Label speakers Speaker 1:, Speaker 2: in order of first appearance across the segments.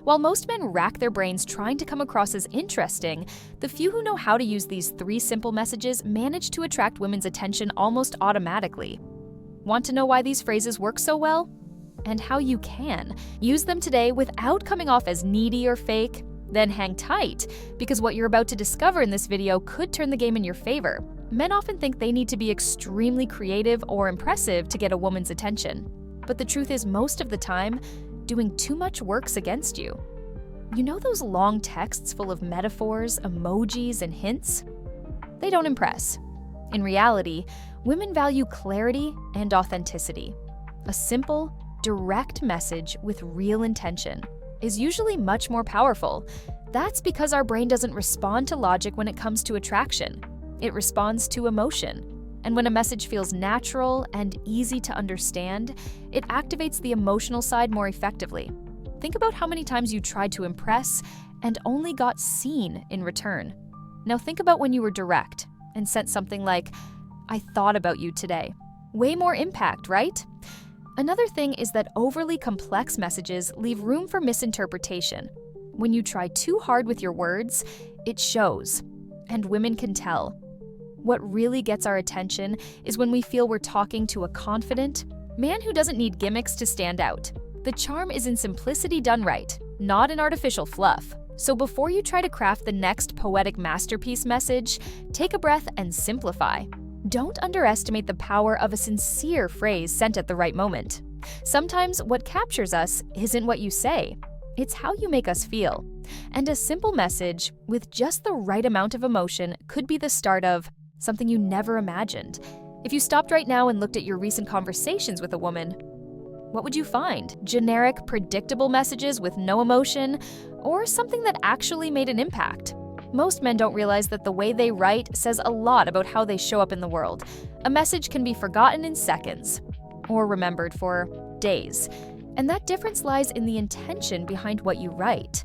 Speaker 1: While most men rack their brains trying to come across as interesting, the few who know how to use these 3 simple messages manage to attract women's attention almost automatically. Want to know why these phrases work so well? And how you can use them today without coming off as needy or fake? Then hang tight, because what you're about to discover in this video could turn the game in your favor. Men often think they need to be extremely creative or impressive to get a woman's attention. But the truth is, most of the time, doing too much works against you. You know those long texts full of metaphors, emojis, and hints? They don't impress. In reality, women value clarity and authenticity. A simple, direct message with real intention is usually much more powerful. That's because our brain doesn't respond to logic when it comes to attraction. It responds to emotion. And when a message feels natural and easy to understand, it activates the emotional side more effectively. Think about how many times you tried to impress and only got seen in return. Now think about when you were direct and sent something like, "I thought about you today." Way more impact, right? Another thing is that overly complex messages leave room for misinterpretation. When you try too hard with your words, it shows, and women can tell. What really gets our attention is when we feel we're talking to a confident man who doesn't need gimmicks to stand out. The charm is in simplicity done right, not in artificial fluff. So before you try to craft the next poetic masterpiece message, take a breath and simplify. Don't underestimate the power of a sincere phrase sent at the right moment. Sometimes what captures us isn't what you say, it's how you make us feel. And a simple message with just the right amount of emotion could be the start of something you never imagined. If you stopped right now and looked at your recent conversations with a woman, what would you find? Generic, predictable messages with no emotion, or something that actually made an impact? Most men don't realize that the way they write says a lot about how they show up in the world. A message can be forgotten in seconds, or remembered for days. And that difference lies in the intention behind what you write.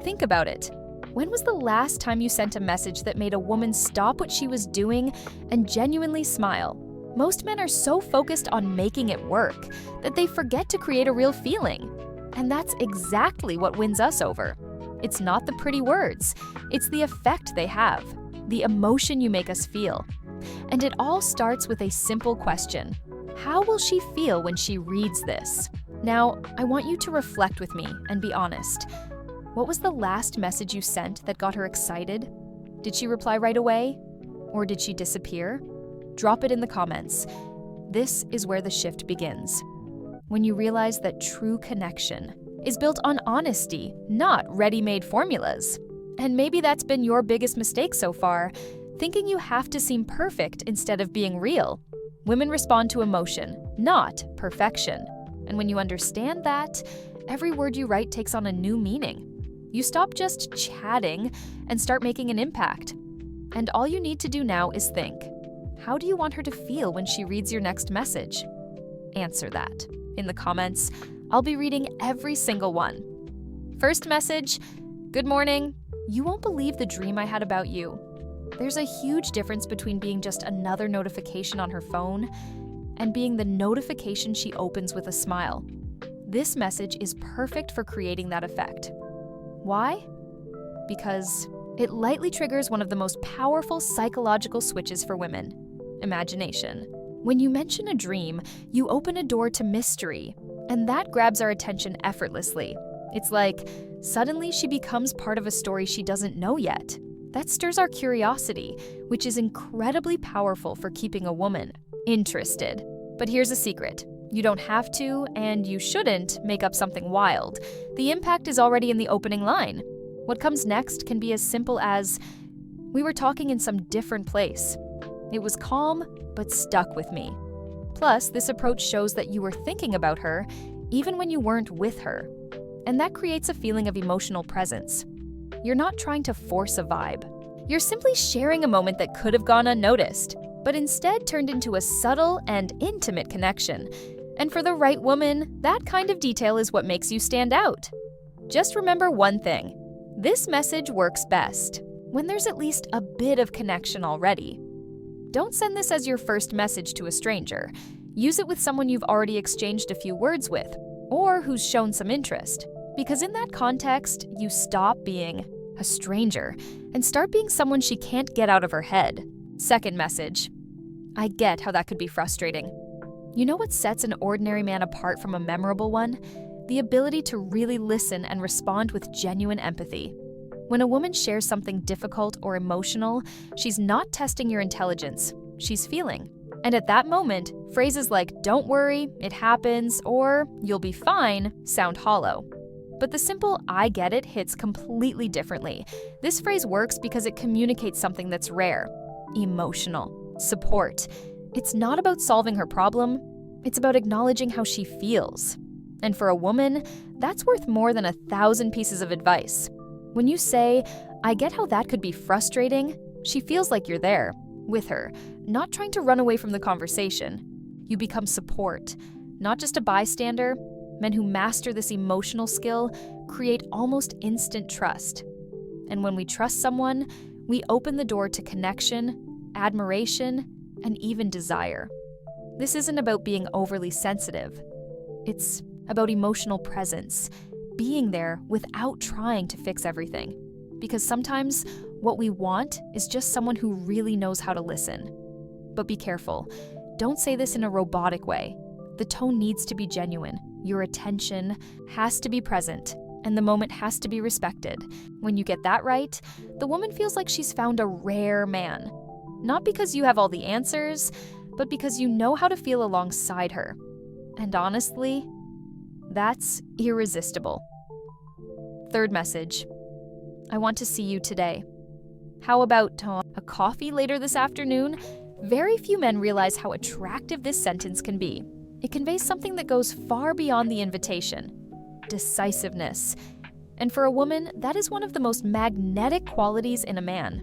Speaker 1: Think about it. When was the last time you sent a message that made a woman stop what she was doing and genuinely smile? Most men are so focused on making it work that they forget to create a real feeling. And that's exactly what wins us over. It's not the pretty words, it's the effect they have, the emotion you make us feel. And it all starts with a simple question. How will she feel when she reads this? Now, I want you to reflect with me and be honest. What was the last message you sent that got her excited? Did she reply right away? Or did she disappear? Drop it in the comments. This is where the shift begins. When you realize that true connection is built on honesty, not ready-made formulas. And maybe that's been your biggest mistake so far, thinking you have to seem perfect instead of being real. Women respond to emotion, not perfection. And when you understand that, every word you write takes on a new meaning. You stop just chatting and start making an impact. And all you need to do now is think, how do you want her to feel when she reads your next message? Answer that in the comments. I'll be reading every single one. First message, good morning. You won't believe the dream I had about you. There's a huge difference between being just another notification on her phone and being the notification she opens with a smile. This message is perfect for creating that effect. Why? Because it lightly triggers one of the most powerful psychological switches for women: imagination. When you mention a dream, you open a door to mystery, and that grabs our attention effortlessly. It's like, suddenly she becomes part of a story she doesn't know yet. That stirs our curiosity, which is incredibly powerful for keeping a woman interested. But here's a secret. You don't have to, and you shouldn't, make up something wild. The impact is already in the opening line. What comes next can be as simple as, we were talking in some different place. It was calm, but stuck with me. Plus, this approach shows that you were thinking about her, even when you weren't with her. And that creates a feeling of emotional presence. You're not trying to force a vibe. You're simply sharing a moment that could have gone unnoticed, but instead turned into a subtle and intimate connection. And for the right woman, that kind of detail is what makes you stand out. Just remember one thing. This message works best when there's at least a bit of connection already. Don't send this as your first message to a stranger. Use it with someone you've already exchanged a few words with, or who's shown some interest. Because in that context, you stop being a stranger and start being someone she can't get out of her head. Second message. I get how that could be frustrating. You know what sets an ordinary man apart from a memorable one? The ability to really listen and respond with genuine empathy. When a woman shares something difficult or emotional, she's not testing your intelligence, she's feeling. And at that moment, phrases like, "Don't worry, it happens," or "You'll be fine," sound hollow. But the simple "I get it" hits completely differently. This phrase works because it communicates something that's rare: emotional support. It's not about solving her problem, it's about acknowledging how she feels. And for a woman, that's worth more than 1,000 pieces of advice. When you say, "I get how that could be frustrating," she feels like you're there, with her, not trying to run away from the conversation. You become support, not just a bystander. Men who master this emotional skill create almost instant trust. And when we trust someone, we open the door to connection, admiration, and even desire. This isn't about being overly sensitive. It's about emotional presence, being there without trying to fix everything. Because sometimes what we want is just someone who really knows how to listen. But be careful. Don't say this in a robotic way. The tone needs to be genuine. Your attention has to be present, and the moment has to be respected. When you get that right, the woman feels like she's found a rare man. Not because you have all the answers, but because you know how to feel alongside her. And honestly, that's irresistible. Third message. I want to see you today. How about a coffee later this afternoon? Very few men realize how attractive this sentence can be. It conveys something that goes far beyond the invitation: decisiveness. And for a woman, that is one of the most magnetic qualities in a man.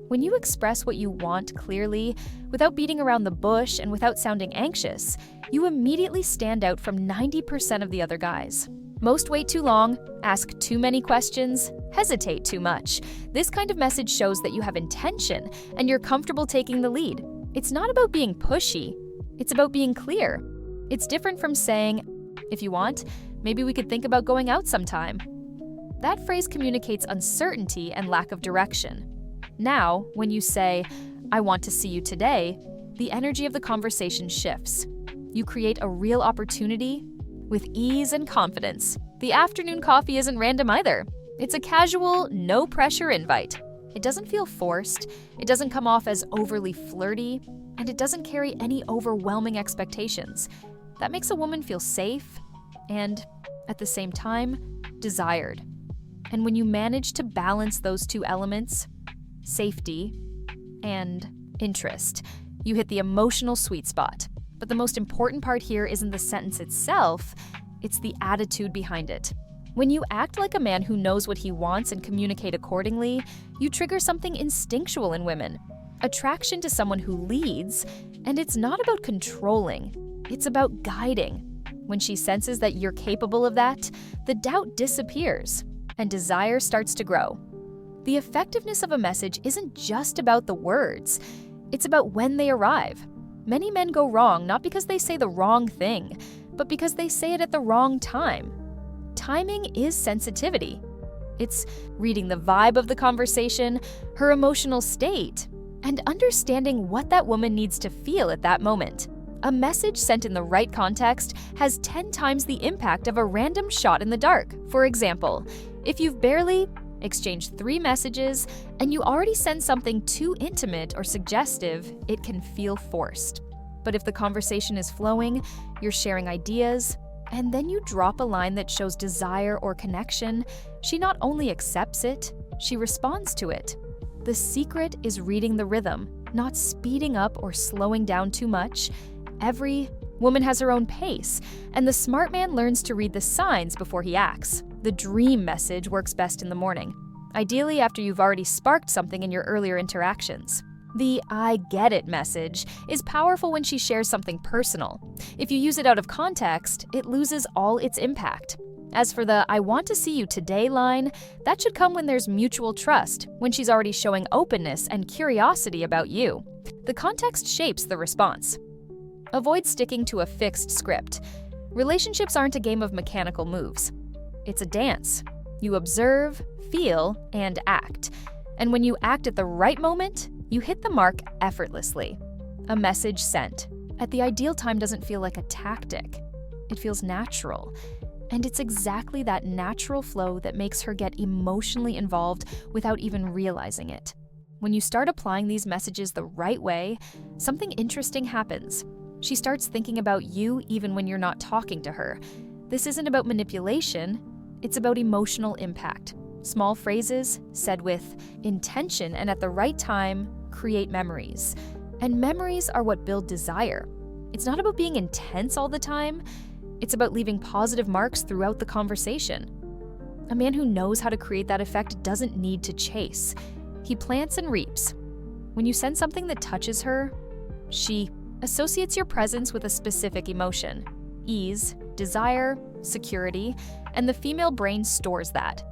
Speaker 1: When you express what you want clearly, without beating around the bush and without sounding anxious, you immediately stand out from 90% of the other guys. Most wait too long, ask too many questions, hesitate too much. This kind of message shows that you have intention and you're comfortable taking the lead. It's not about being pushy, it's about being clear. It's different from saying, "If you want, maybe we could think about going out sometime." That phrase communicates uncertainty and lack of direction. Now, when you say, "I want to see you today," the energy of the conversation shifts. You create a real opportunity with ease and confidence. The afternoon coffee isn't random either. It's a casual, no-pressure invite. It doesn't feel forced, it doesn't come off as overly flirty, and it doesn't carry any overwhelming expectations. That makes a woman feel safe and, at the same time, desired. And when you manage to balance those two elements, safety and interest, you hit the emotional sweet spot. But the most important part here isn't the sentence itself, it's the attitude behind it. When you act like a man who knows what he wants and communicate accordingly, you trigger something instinctual in women: attraction to someone who leads. And it's not about controlling, it's about guiding. When she senses that you're capable of that, the doubt disappears and desire starts to grow. The effectiveness of a message isn't just about the words, it's about when they arrive. Many men go wrong not because they say the wrong thing, but because they say it at the wrong time. Timing is sensitivity. It's reading the vibe of the conversation, her emotional state, and understanding what that woman needs to feel at that moment. A message sent in the right context has 10 times the impact of a random shot in the dark. For example, if you've barely exchanged 3 messages and you already send something too intimate or suggestive, it can feel forced. But if the conversation is flowing, you're sharing ideas, and then you drop a line that shows desire or connection, she not only accepts it, she responds to it. The secret is reading the rhythm, not speeding up or slowing down too much. Every woman has her own pace, and the smart man learns to read the signs before he acts. The dream message works best in the morning, ideally after you've already sparked something in your earlier interactions. The "I get it" message is powerful when she shares something personal. If you use it out of context, it loses all its impact. As for the "I want to see you today" line, that should come when there's mutual trust, when she's already showing openness and curiosity about you. The context shapes the response. Avoid sticking to a fixed script. Relationships aren't a game of mechanical moves. It's a dance. You observe, feel, and act. And when you act at the right moment, you hit the mark effortlessly. A message sent at the ideal time doesn't feel like a tactic. It feels natural. And it's exactly that natural flow that makes her get emotionally involved without even realizing it. When you start applying these messages the right way, something interesting happens. She starts thinking about you even when you're not talking to her. This isn't about manipulation, it's about emotional impact. Small phrases, said with intention and at the right time, create memories. And memories are what build desire. It's not about being intense all the time, it's about leaving positive marks throughout the conversation. A man who knows how to create that effect doesn't need to chase. He plants and reaps. When you send something that touches her, she associates your presence with a specific emotion: ease, desire, security, and the female brain stores that.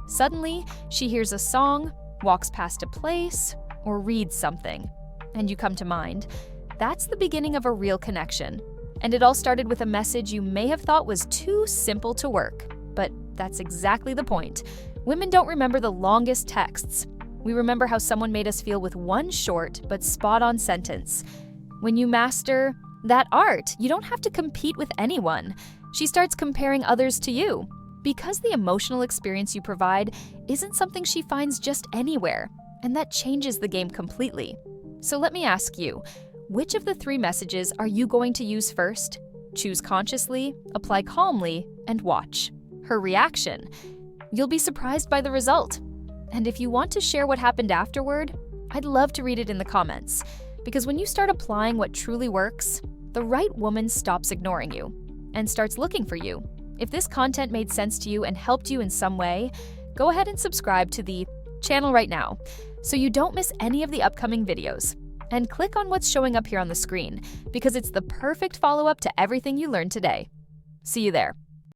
Speaker 1: Suddenly, she hears a song, walks past a place, or reads something, and you come to mind. That's the beginning of a real connection. And it all started with a message you may have thought was too simple to work. But that's exactly the point. Women don't remember the longest texts. We remember how someone made us feel with one short but spot-on sentence. When you master that art, you don't have to compete with anyone. She starts comparing others to you, because the emotional experience you provide isn't something she finds just anywhere, and that changes the game completely. So let me ask you, which of the 3 messages are you going to use first? Choose consciously, apply calmly, and watch her reaction. You'll be surprised by the result. And if you want to share what happened afterward, I'd love to read it in the comments. Because when you start applying what truly works, the right woman stops ignoring you and starts looking for you. If this content made sense to you and helped you in some way, go ahead and subscribe to the channel right now so you don't miss any of the upcoming videos. And click on what's showing up here on the screen because it's the perfect follow-up to everything you learned today. See you there.